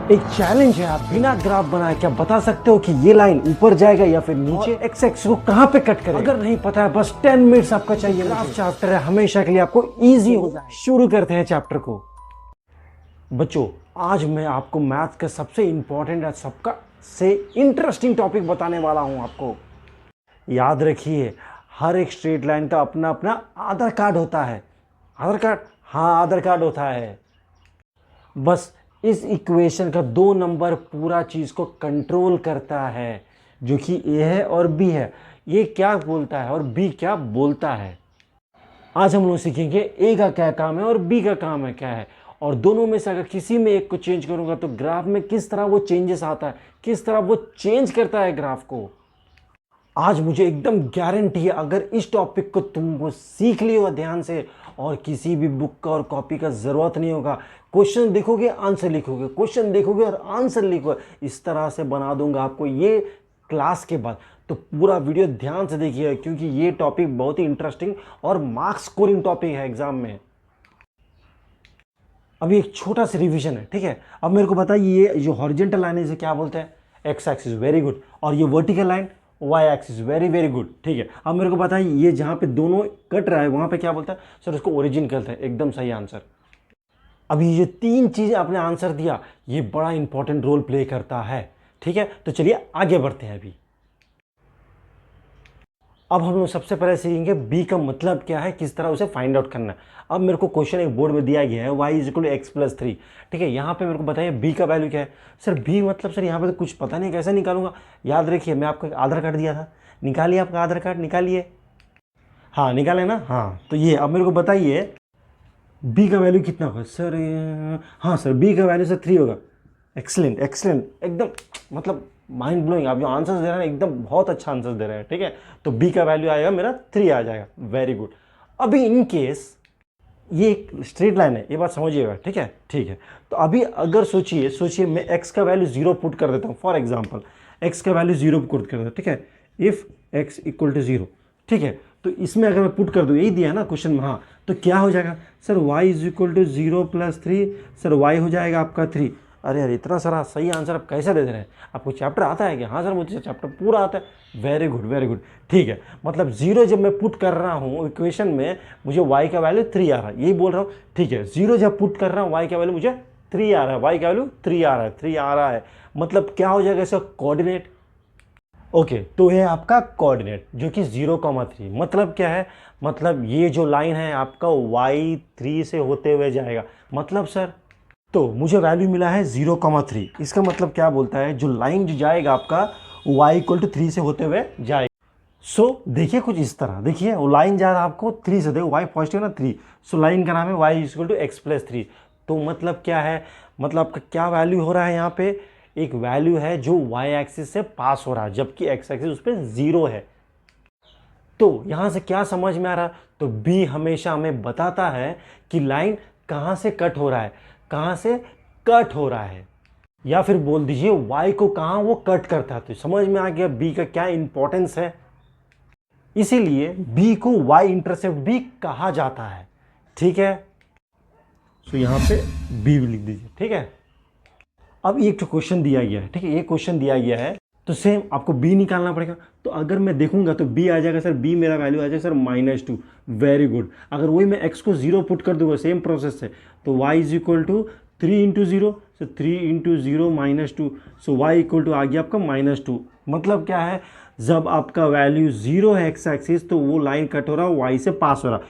एक चैलेंज है, आप बिना ग्राफ बनाए क्या बता सकते हो कि ये लाइन ऊपर जाएगा या फिर नीचे, एक्स एक्सिस को कहां पे कट करेगा? अगर नहीं पता है बस 10 मिनट्स आपका चाहिए। ग्राफ चैप्टर है, हमेशा के लिए आपको इजी हो जाए। शुरू करते हैं चैप्टर को। बच्चों, आज मैं आपको मैथ का सबसे इंपॉर्टेंट और सबका से इंटरेस्टिंग टॉपिक बताने वाला हूं। आपको याद रखिए, हर एक स्ट्रेट लाइन का अपना अपना आधार कार्ड होता है। आधार कार्ड, हाँ आधार कार्ड होता है। बस इस इक्वेशन का 2 नंबर पूरा चीज को कंट्रोल करता है, जो कि ए है और बी है। ये क्या बोलता है और बी क्या बोलता है। आज हम लोग सीखेंगे ए का क्या काम है और बी का काम है क्या है, और दोनों में से अगर किसी में एक को चेंज करूंगा तो ग्राफ में किस तरह वो चेंजेस आता है, किस तरह वो चेंज करता है ग्राफ को। आज मुझे एकदम गारंटी है, अगर इस टॉपिक को तुम सीख लियो ध्यान से और किसी भी बुक का और कॉपी का जरूरत नहीं होगा। क्वेश्चन देखोगे, आंसर लिखोगे, क्वेश्चन देखोगे और आंसर लिखोगे। इस तरह से बना दूंगा आपको ये क्लास के बाद। तो पूरा वीडियो ध्यान से देखिए, क्योंकि ये टॉपिक बहुत ही इंटरेस्टिंग और मार्क्स स्कोरिंग टॉपिक है एग्जाम में। अभी एक छोटा सा रिवीजन है, ठीक है। अब मेरे को बताइए, ये जो हॉरिजॉन्टल लाइन है इसे क्या बोलते हैं? X axis, very good. और ये vertical line y axis, very very good, ठीक है। अब मेरे को बताइए, ये जहां पे दोनों कट रहा है वहां पे क्या बोलता है? सर उसको ओरिजिन कहते हैं। एकदम सही आंसर। अभी ये 3 चीजें आपने आंसर दिया, ये बड़ा इंपॉर्टेंट रोल प्ले करता है, ठीक है। तो चलिए आगे बढ़ते हैं। अभी अब हम लोग सबसे पहले सीखेंगे बी का मतलब क्या है, किस तरह उसे फाइंड आउट करना है। अब मेरे को क्वेश्चन एक बोर्ड में दिया गया है, y is equal to x plus 3, ठीक है। यहाँ पे मेरे को बताइए बी का वैल्यू क्या है। सर बी मतलब सर यहाँ पे तो कुछ पता नहीं, कैसे निकालूंगा। याद रखिए, मैं आपको एक आधार कार्ड दिया था, निकालिए आपका आधार कार्ड, निकालिए। हाँ निकाले ना, हाँ। तो ये अब मेरे को बताइए बी का वैल्यू कितना होगा। सर हाँ सर, बी का वैल्यू सर 3 होगा। एक्सलेंट एक्सलेंट, एकदम मतलब माइंड ब्लोइंग। आप जो आंसर्स दे रहे हैं एकदम बहुत अच्छा आंसर दे रहे हैं, ठीक है। तो बी का वैल्यू आएगा मेरा 3 आ जाएगा, वेरी गुड। अभी इन केस ये एक स्ट्रेट लाइन है, ये बात समझिएगा, ठीक है ठीक है। तो अभी अगर सोचिए मैं एक्स का वैल्यू 0 पुट कर देता हूँ। फॉर एग्जाम्पल एक्स का वैल्यू 0 पुट कर देता हूँ, ठीक है। इफ एक्स इक्वल टू 0, ठीक है। तो इसमें अगर मैं पुट कर दूँ, यही दिया ना क्वेश्चन में, हाँ। तो क्या हो जाएगा sir, y is equal to 0 plus 3, sir y हो जाएगा आपका 3। अरे यार, इतना सारा सही आंसर आप कैसे दे रहे हैं? आपको चैप्टर आता है क्या? हाँ सर मुझे चैप्टर पूरा आता है। वेरी गुड वेरी गुड, ठीक है। मतलब 0 जब मैं पुट कर रहा हूँ इक्वेशन में, मुझे y का वैल्यू 3 आ रहा है, यही बोल रहा हूँ, ठीक है। 0 जब पुट कर रहा हूँ y का वैल्यू मुझे 3 आ रहा है, y का वैल्यू 3 आ रहा है, 3 आ रहा है। मतलब क्या हो जाएगा इसका कोऑर्डिनेट? ओके, तो ये आपका कोऑर्डिनेट जो कि 0,3। मतलब क्या है? मतलब ये जो लाइन है आपका y3 से होते हुए जाएगा। मतलब सर, तो मुझे वैल्यू मिला है 0,3। इसका मतलब क्या बोलता है, जो लाइन जो जाएगा आपका y इक्वल टू 3 से होते हुए जाएगा। सो देखिए कुछ इस तरह, देखिए वो लाइन जा रहा है आपको 3 से, देखो y पॉजिटिव ना 3, सो लाइन का नाम है y equal to x plus 3। तो मतलब क्या है, मतलब आपका क्या वैल्यू हो रहा है यहाँ पे? एक वैल्यू है जो y एक्सिस से पास हो रहा है, जबकि x एक्सिस उस पर 0 है। तो यहां से क्या समझ में आ रहा? तो b हमेशा हमें बताता है कि लाइन कहां से कट हो रहा है, कहां से कट हो रहा है, या फिर बोल दीजिए y को कहां वो कट करता है। तो समझ में आ गया b का क्या इंपॉर्टेंस है। इसीलिए b को y इंटरसेप्ट भी कहा जाता है, ठीक है। तो यहां पे b भी लिख दीजिए, ठीक है। अब एक क्वेश्चन दिया गया है, ठीक है, ये क्वेश्चन दिया गया है, तो सेम आपको b निकालना पड़ेगा। तो अगर मैं देखूंगा तो b आ जाएगा सर, b मेरा वैल्यू आ जाएगा सर -2, वेरी गुड। अगर वही मैं x को 0 पुट कर दूंगा सेम प्रोसेस से, तो y is equal to 3 into 0, so 3 into 0 -2, so y equal to आ गया आपका -2। मतलब क्या है, जब आपका वैल्यू 0 है एक्स एक्सिस, तो वो लाइन कट हो रहा है y से पास हो रहा है,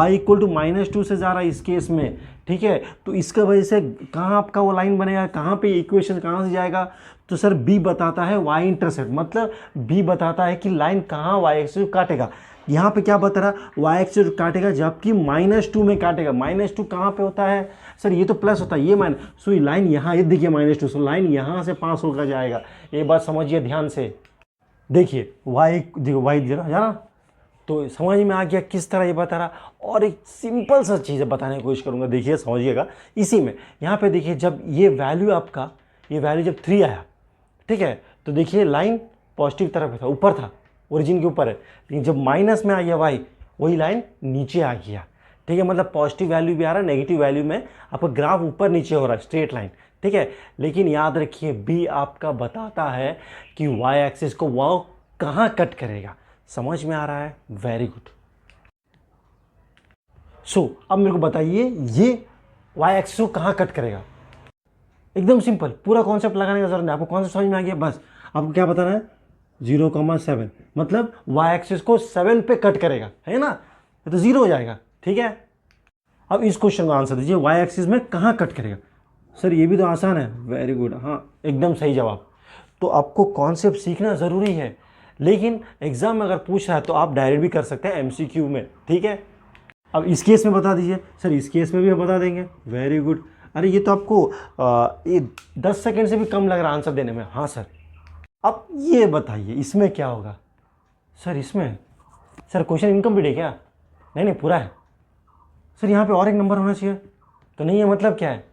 y इक्वल टू -2 से जा रहा है इस केस में, ठीक है। तो इसका वजह से कहाँ आपका वो लाइन बनेगा, कहाँ पे इक्वेशन कहाँ से जाएगा? तो सर b बताता है y इंटरसेप्ट, मतलब b बताता है कि लाइन कहाँ y एक्सिस काटेगा। यहाँ पे क्या बता रहा, y एक्सिस काटेगा जबकि -2 में काटेगा। -2 कहाँ पे होता है सर? ये तो प्लस होता है, ये माइनस, सो ये लाइन यहाँ, ये देखिए -2, सो लाइन यहाँ से पास होकर जाएगा। ये बात समझिए ध्यान से। देखिए y, देखो y जाना, तो समझ में आ गया किस तरह ये बता रहा। और एक सिंपल सा चीज़ बताने की कोशिश करूंगा, देखिए समझिएगा। इसी में यहाँ पे देखिए, जब ये वैल्यू आपका, ये वैल्यू जब 3 आया, ठीक है, तो देखिए लाइन पॉजिटिव तरफ था, ऊपर था, ओरिजिन के ऊपर है। लेकिन जब माइनस में आ गया y, वही लाइन नीचे आ गया, ठीक है। मतलब पॉजिटिव वैल्यू भी आ रहा है, नेगेटिव वैल्यू में आपका ग्राफ ऊपर नीचे हो रहा है, स्ट्रेट लाइन, ठीक है। लेकिन याद रखिए बी आपका बताता है कि वाई एक्सिस को वो कहाँ कट करेगा। समझ में आ रहा है? Very good. सो अब मेरे को बताइए ये वाई एक्सिस को कहाँ कट करेगा। एकदम सिंपल, पूरा कॉन्सेप्ट लगाने का जरूरत नहीं, आपको कॉन्सेप्ट समझ में आ गया। बस आपको क्या बताना है, 0,7 मतलब वाई एक्सिस को 7 पे कट करेगा, है ना, तो 0 हो जाएगा। ठीक है, अब इस क्वेश्चन का आंसर दीजिए, वाई एक्सिस में कहाँ कट करेगा। सर ये भी तो आसान है। वेरी गुड, हाँ एकदम सही जवाब। तो आपको कॉन्सेप्ट सीखना ज़रूरी है, लेकिन एग्जाम में अगर पूछ रहा है तो आप डायरेक्ट भी कर सकते हैं एमसीक्यू में। ठीक है, अब इस केस में बता दीजिए। सर इस केस में भी हम बता देंगे। Very good. अरे ये तो आपको ये 10 सेकेंड से भी कम लग रहा है आंसर देने में। हाँ सर, अब ये बताइए इसमें क्या होगा। सर इसमें, सर क्वेश्चन इनकम्प्लीट है क्या? नहीं नहीं पूरा है। सर यहाँ पे और एक नंबर होना चाहिए, तो नहीं है मतलब क्या है?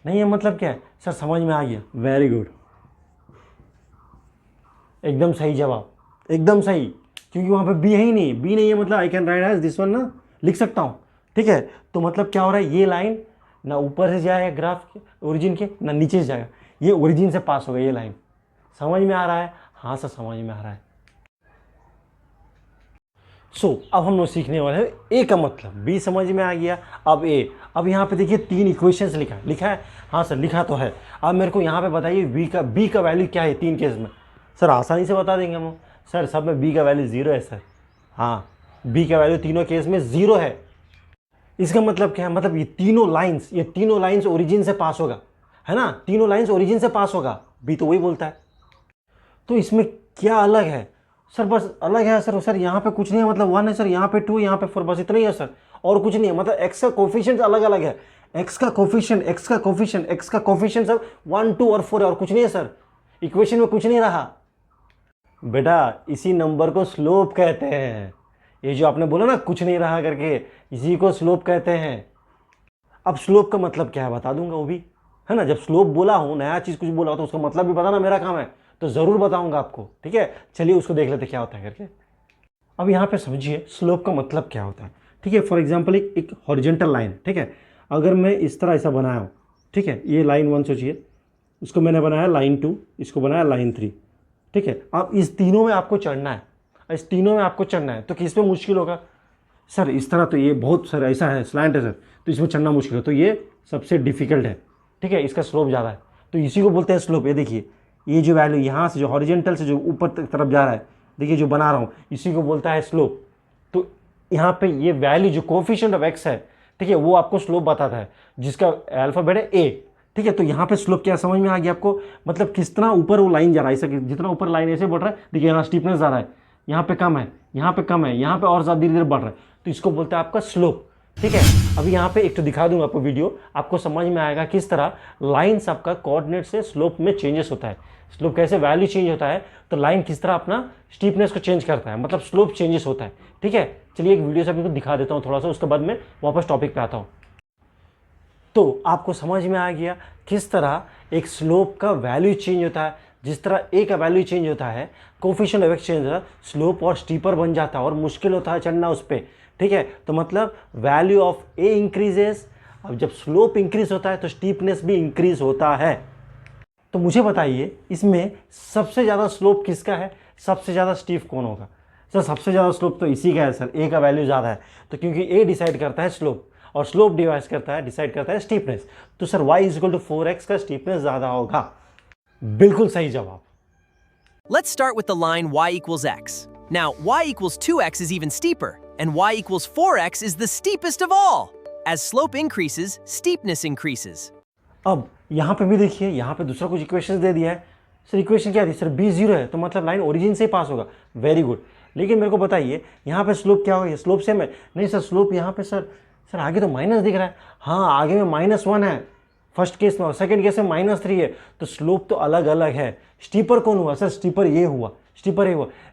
नहीं है मतलब क्या है? सर समझ में आ गया। वेरी गुड, एकदम सही जवाब, एकदम सही, क्योंकि वहाँ पे बी है ही नहीं। बी नहीं है मतलब I can write as this one ना, लिख सकता हूँ। ठीक है, तो मतलब क्या हो रहा है, ये लाइन ना ऊपर से जाएगा ग्राफ के ओरिजिन के, ना नीचे से जाएगा, ये ओरिजिन से पास होगा ये लाइन। समझ में आ रहा है? हाँ सर समझ में आ रहा है। अब हम लोग सीखने वाले हैं ए का मतलब। बी समझ में आ गया, अब ए। अब यहाँ पे देखिए 3 इक्वेशंस लिखा है। हाँ सर लिखा तो है। अब मेरे को यहाँ पे बताइए बी का वैल्यू क्या है 3 केस में। सर आसानी से बता देंगे हम। सर सब में बी का वैल्यू 0 है सर। हाँ, बी का वैल्यू तीनों केस में 0 है। इसका मतलब क्या है, मतलब ये तीनों लाइन्स ओरिजिन से पास होगा, है ना, तीनों लाइन्स ओरिजिन से पास होगा। बी तो वही बोलता है। तो इसमें क्या अलग है सर? बस अलग है सर यहाँ पे कुछ नहीं है, मतलब 1 है सर, यहाँ पे 2, यहाँ पे 4, बस इतना ही है सर, और कुछ नहीं है। मतलब एक्स का कोफिशिएंट अलग अलग है। एक्स का कोफिशिएंट सब 1, 2 और 4 है, और कुछ नहीं है सर। इक्वेशन में कुछ नहीं रहा बेटा, इसी नंबर को स्लोप कहते हैं। ये जो आपने बोला ना कुछ नहीं रहा करके, इसी को स्लोप कहते हैं। अब स्लोप का मतलब क्या है बता दूंगा वो भी, है ना। जब स्लोप बोला हूं, नया चीज कुछ बोला हो तो उसका मतलब भी बताना मेरा काम है, तो जरूर बताऊंगा आपको। ठीक है, चलिए उसको देख लेते क्या होता है करके। अब यहाँ पे समझिए स्लोप का मतलब क्या होता है। ठीक है, फॉर एग्जाम्पल एक हॉरिजेंटल लाइन, ठीक है, अगर मैं इस तरह ऐसा बनाया हूँ, ठीक है, ये लाइन 1 सोचिए, उसको मैंने बनाया लाइन 2, इसको बनाया लाइन 3। ठीक है, अब इस तीनों में आपको चढ़ना है, तो किस में मुश्किल होगा? सर इस तरह तो ये बहुत सर ऐसा है, स्लैंट है सर, तो इसमें चढ़ना मुश्किल है, तो ये सबसे डिफिकल्ट है। ठीक है, इसका स्लोप ज़्यादा है, तो इसी को बोलते हैं स्लोप। ये देखिए, ये जो वैल्यू यहाँ से जो हॉरिजेंटल से जो ऊपर तरफ जा रहा है, देखिए जो बना रहा हूँ, इसी को बोलता है स्लोप। तो यहाँ पे ये वैल्यू जो कोफिशिएंट ऑफ एक्स है, ठीक है, वो आपको स्लोप बताता है, जिसका अल्फाबेट है ए। ठीक है, तो यहाँ पे स्लोप क्या समझ में आ गया आपको, मतलब किस तरह ऊपर वो लाइन जा रहा है, ऐसा जितना ऊपर लाइन ऐसे बढ़ रहा है, देखिए यहाँ स्टीपनेस ज़्यादा है, यहाँ पे कम है, यहाँ पे कम है, यहाँ पे और ज़्यादा धीरे धीरे बढ़ रहा है, तो इसको बोलते हैं आपका स्लोप। ठीक है, अभी यहाँ पे एक तो दिखा दूंगा आपको वीडियो, आपको समझ में आएगा किस तरह लाइन्स आपका कोऑर्डिनेट से स्लोप में चेंजेस होता है। स्लोप कैसे वैल्यू चेंज होता है, तो लाइन किस तरह अपना स्टीपनेस को चेंज करता है, मतलब स्लोप चेंजेस होता है। ठीक है, चलिए एक वीडियो से आपको दिखा देता हूँ थोड़ा सा, उसके बाद में वापस टॉपिक पे आता हूँ। तो आपको समझ में आ गया किस तरह एक स्लोप का वैल्यू चेंज होता है, जिस तरह ए का वैल्यू चेंज होता है, कोफिशिएंट ऑफ एक्स चेंज होता है, स्लोप और स्टीपर बन जाता है और मुश्किल होता है चढ़ना उस पर। ठीक है, तो मतलब वैल्यू ऑफ ए इंक्रीजेस। अब जब स्लोप इंक्रीज होता है तो स्टीपनेस भी इंक्रीज होता है। तो मुझे बताइए इसमें सबसे ज़्यादा स्लोप किसका है, सबसे ज़्यादा स्टीप कौन होगा? सर सबसे ज़्यादा स्लोप तो इसी का है सर, ए का वैल्यू ज़्यादा है, तो क्योंकि ए डिसाइड करता है स्लोप, और स्लोप डिसाइड करता है स्टीपनेस, तो sir y is equal to 4x का स्टीपनेस ज़्यादा होगा। बिल्कुल सही जवाब। Let's start with the line y equals x. Now, y equals 2x is even steeper, and y equals 4x is the steepest of all. As slope increases, steepness increases. अब यहाँ पे भी देखिए, यहाँ पे दूसरा कुछ इक्वेशन दे दिया है। सर इक्वेशन क्या थी सर, b 0 है, तो मतलब लाइन ओरिजिन से ही पास होगा। वेरी गुड, लेकिन मेरे को बताइए यहाँ पे स्लोप क्या होगा, स्लोप सेम है? नहीं सर, स्लोप यहाँ पे सर आगे तो माइनस दिख रहा है। हाँ, आगे में -1 है फर्स्ट केस में, और सेकंड केस में -3 है, तो स्लोप तो अलग अलग है। स्टीपर कौन हुआ सर? स्टीपर ये हुआ,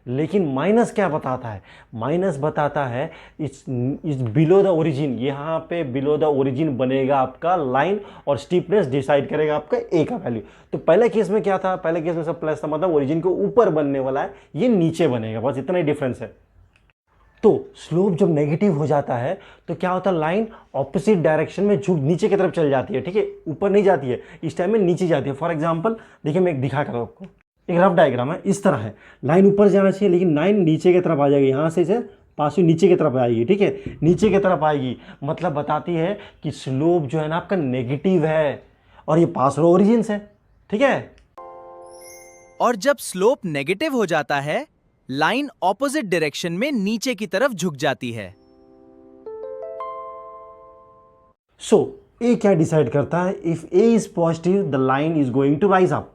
लेकिन माइनस क्या बताता है? माइनस बताता है इस बिलो द ओरिजिन, यहाँ पे बिलो द ओरिजिन बनेगा आपका लाइन, और स्टीपनेस डिसाइड करेगा आपका ए का वैल्यू। तो पहले केस में क्या था, पहले केस में सब प्लस था, मतलब ओरिजिन को ऊपर बनने वाला है, ये नीचे बनेगा, बस इतना ही डिफरेंस है। तो स्लोप जब नेगेटिव हो जाता है तो क्या होता है, लाइन ऑपोजिट डायरेक्शन में झुक नीचे की तरफ चल जाती है, ठीक है, ऊपर नहीं जाती है, इस टाइम में नीचे जाती है। फॉर एग्जांपल देखिए, मैं एक दिखा कर आपको, एक रफ डायग्राम है, इस तरह है, लाइन ऊपर जाना चाहिए लेकिन लाइन नीचे की तरफ आ जाएगी, यहाँ से इसे पास हुई नीचे की तरफ आएगी, ठीक है, नीचे की तरफ आएगी, मतलब बताती है कि स्लोप जो है ना आपका नेगेटिव है और ये पास ओरिजिन से, ठीक है। और जब स्लोप नेगेटिव हो जाता है, लाइन ऑपोजिट डायरेक्शन में नीचे की तरफ झुक जाती है। सो ए क्या डिसाइड करता है, if a is positive the line is going to rise up,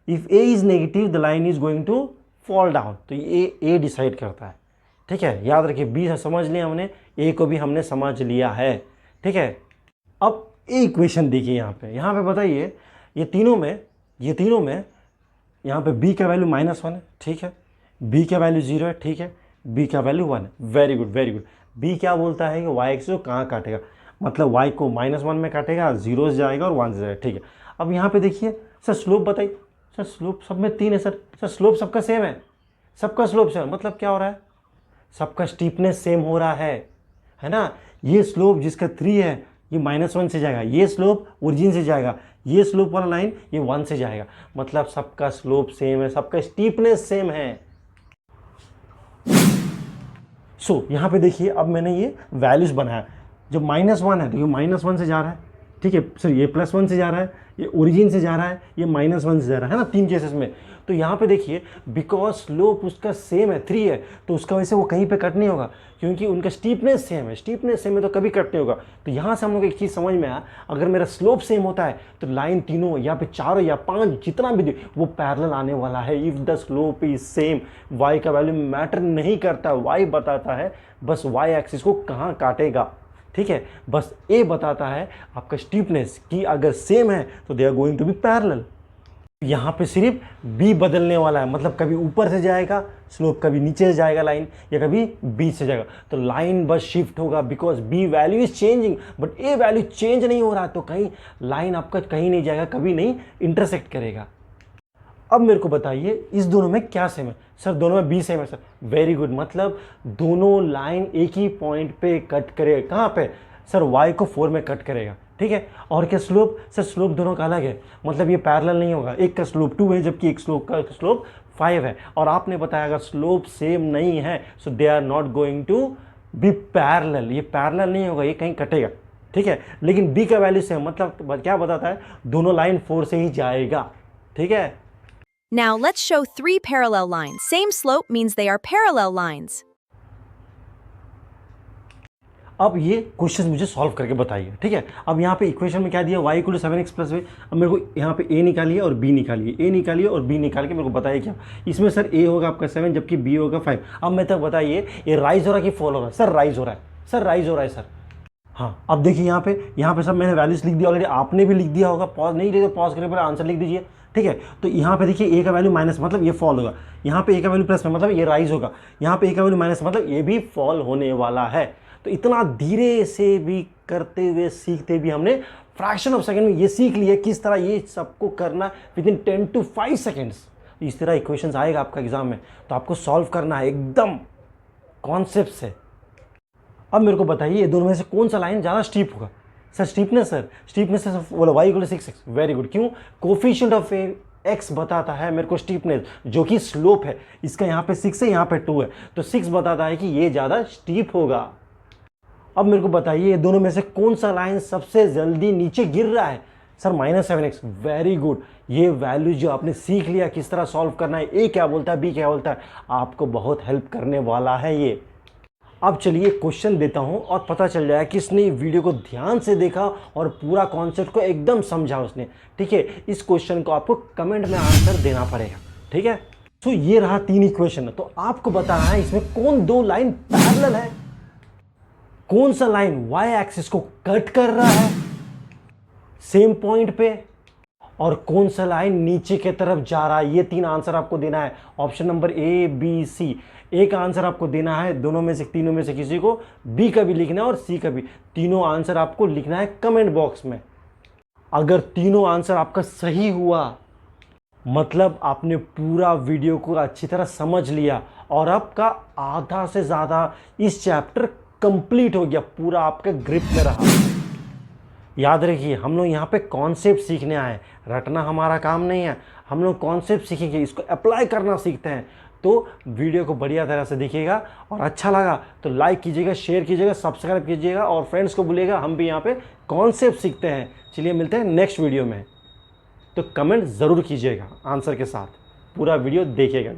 if a is negative the line is going to fall down. तो ये ए डिसाइड करता है, ठीक है, याद रखिए, बी समझ लिया हमने, ए को भी हमने समझ लिया है, ठीक है। अब ए इक्वेशन देखिए, यहाँ पे बताइए, ये तीनों में यहाँ पे बी का वैल्यू -1 है, ठीक है, बी का वैल्यू 0 है, ठीक है, बी का वैल्यू 1 है, very good very good. B क्या बोलता है कि वाई एक्सिस को कहाँ काटेगा, मतलब वाई को -1 में काटेगा, 0 से जाएगा और 1 से जाएगा, ठीक है। अब यहाँ पे देखिए सर, स्लोप बताइए सर, स्लोप सब में 3 है सर स्लोप सबका सेम है, सबका स्लोप सेम, मतलब क्या हो रहा है, सबका स्टीपनेस सेम हो रहा है ना। ये स्लोप जिसका 3 है ये -1 से जाएगा, ये स्लोप ओरिजिन से जाएगा, ये स्लोप वाला लाइन ये 1 से जाएगा, मतलब सबका स्लोप सेम है, सबका स्टीपनेस सेम है। सो यहाँ पे देखिए, अब मैंने ये वैल्यूज बनाया, जब -1 है तो ये -1 से जा रहा है, ठीक है सर, ये +1 से जा रहा है, ये ओरिजिन से जा रहा है, ये -1 से जा रहा है ना, 3 केसेस में। तो यहाँ पे देखिए, बिकॉज स्लोप उसका सेम है, 3 है, तो उसका वजह से वो कहीं पे कट नहीं होगा, क्योंकि उनका स्टीपनेस सेम है, स्टीपनेस सेम है तो कभी कट नहीं होगा। तो यहाँ से हम लोग एक चीज़ समझ में आया, अगर मेरा स्लोप सेम होता है तो लाइन तीनों या पे 4 या 5 जितना भी वो पैरेलल आने वाला है। If the slope is same, y का वैल्यू मैटर नहीं करता, वाई बताता है बस वाई एक्सिस को कहाँ काटेगा, ठीक है, बस ए बताता है आपका स्टीपनेस की अगर सेम है तो they are going to be parallel. यहाँ पे सिर्फ बी बदलने वाला है, मतलब कभी ऊपर से जाएगा स्लोप, कभी नीचे से जाएगा लाइन, या कभी बीच से जाएगा, तो लाइन बस शिफ्ट होगा, because B value is changing but a value change नहीं हो रहा, तो कहीं लाइन आपका कहीं नहीं जाएगा, कभी नहीं इंटरसेक्ट करेगा। अब मेरे को बताइए इस दोनों में क्या सेम है, सर दोनों में बी सेम है सर, वेरी गुड, मतलब दोनों लाइन एक ही पॉइंट पे कट करेगा, कहाँ पे सर, वाई को 4 में कट करेगा, ठीक है। और क्या स्लोप, सर स्लोप दोनों का अलग है, मतलब ये पैरेलल नहीं होगा, एक का स्लोप 2 है जबकि एक स्लोप का स्लोप 5 है, और आपने बताया अगर स्लोप सेम नहीं है so they are not going to be parallel, ये पैरेलल नहीं होगा, ये कहीं कटेगा, ठीक है। लेकिन बी का वैल्यू सेम, मतलब क्या बताता है, दोनों लाइन 4 से ही जाएगा, ठीक है। Now let's show 3 parallel lines. Same slope means they are parallel lines. अब ये क्वेश्चन मुझे सॉल्व करके बताइए, ठीक है। अब यहाँ पे इक्वेशन में क्या दिया, y = 7x + a। अब मेरे को यहाँ पे a निकालिए और b निकालिए, a निकालिए और b निकाल के मेरे को बताइए क्या, इसमें सर a होगा आपका 7 जबकि b होगा 5। अब मैं तक बताइए ये राइज हो रहा है कि फॉल हो रहा है, सर राइज हो रहा है, सर राइज हो रहा है सर। हाँ, अब देखिए यहाँ पे सब मैंने वैल्यूज लिख दिया ऑलरेडी, आपने भी लिख दिया होगा, पॉज नहीं लिखे तो पॉज करके पहले आंसर लिख दीजिए, ठीक है। तो यहाँ पे देखिए a का वैल्यू माइनस मतलब ये फॉल होगा, यहाँ पे a का वैल्यू प्लस में मतलब ये राइज होगा, यहाँ पे a का वैल्यू माइनस मतलब ये भी फॉल होने वाला है। तो इतना धीरे से भी करते हुए सीखते भी हमने फ्रैक्शन ऑफ सेकंड में ये सीख लिया किस तरह ये सबको करना विदिन 10 to 5 सेकेंड्स। इस तरह इक्वेशंस आएगा आपका एग्जाम में, तो आपको सॉल्व करना है एकदम कॉन्सेप्ट से। अब मेरे को बताइए ये दोनों में से कौन सा लाइन ज़्यादा स्टीप होगा, सर स्टीपनेस बोलो y = 6x, वेरी गुड। क्यों, कोफिशिएंट ऑफ x बताता है मेरे को स्टीपनेस, जो कि स्लोप है, इसका यहाँ पे 6 है, यहाँ पे 2 है, तो 6 बताता है कि ये ज़्यादा स्टीप होगा। अब मेरे को बताइए ये दोनों में से कौन सा लाइन सबसे जल्दी नीचे गिर रहा है, सर -7x, वेरी गुड। ये वैल्यू जो आपने सीख लिया किस तरह सॉल्व करना है, ए क्या बोलता है बी क्या बोलता है, आपको बहुत हेल्प करने वाला है ये। अब चलिए क्वेश्चन देता हूं और पता चल जाए किसने वीडियो को ध्यान से देखा और पूरा कॉन्सेप्ट को एकदम समझा उसने, ठीक है। इस क्वेश्चन को आपको कमेंट में आंसर देना पड़ेगा, ठीक है। तो ये रहा 3 इक्वेशन, तो आपको बताना है इसमें कौन 2 लाइन पैरेलल है, कौन सा लाइन y एक्सिस को कट कर रहा है सेम पॉइंट पे, और कौन सा लाइन नीचे की तरफ जा रहा है। ये 3 आंसर आपको देना है, option number A B C। एक आंसर आपको देना है तीनों में से किसी को, बी का भी लिखना है और सी का भी। तीनों आंसर आपको लिखना है कमेंट बॉक्स में। अगर तीनों आंसर आपका सही हुआ मतलब आपने पूरा वीडियो को अच्छी तरह समझ लिया और आपका आधा से ज़्यादा इस चैप्टर कंप्लीट हो गया, पूरा आपके ग्रिप में रहा। याद रखिए, हम लोग यहाँ पे कॉन्सेप्ट सीखने आए, रटना हमारा काम नहीं है। हम लोग कॉन्सेप्ट सीखेंगे, इसको अप्लाई करना सीखते हैं। तो वीडियो को बढ़िया तरह से देखिएगा और अच्छा लगा तो लाइक कीजिएगा, शेयर कीजिएगा, सब्सक्राइब कीजिएगा और फ्रेंड्स को बोलिएगा हम भी यहाँ पे कॉन्सेप्ट सीखते हैं। चलिए मिलते हैं नेक्स्ट वीडियो में। तो कमेंट ज़रूर कीजिएगा आंसर के साथ, पूरा वीडियो देखिएगा।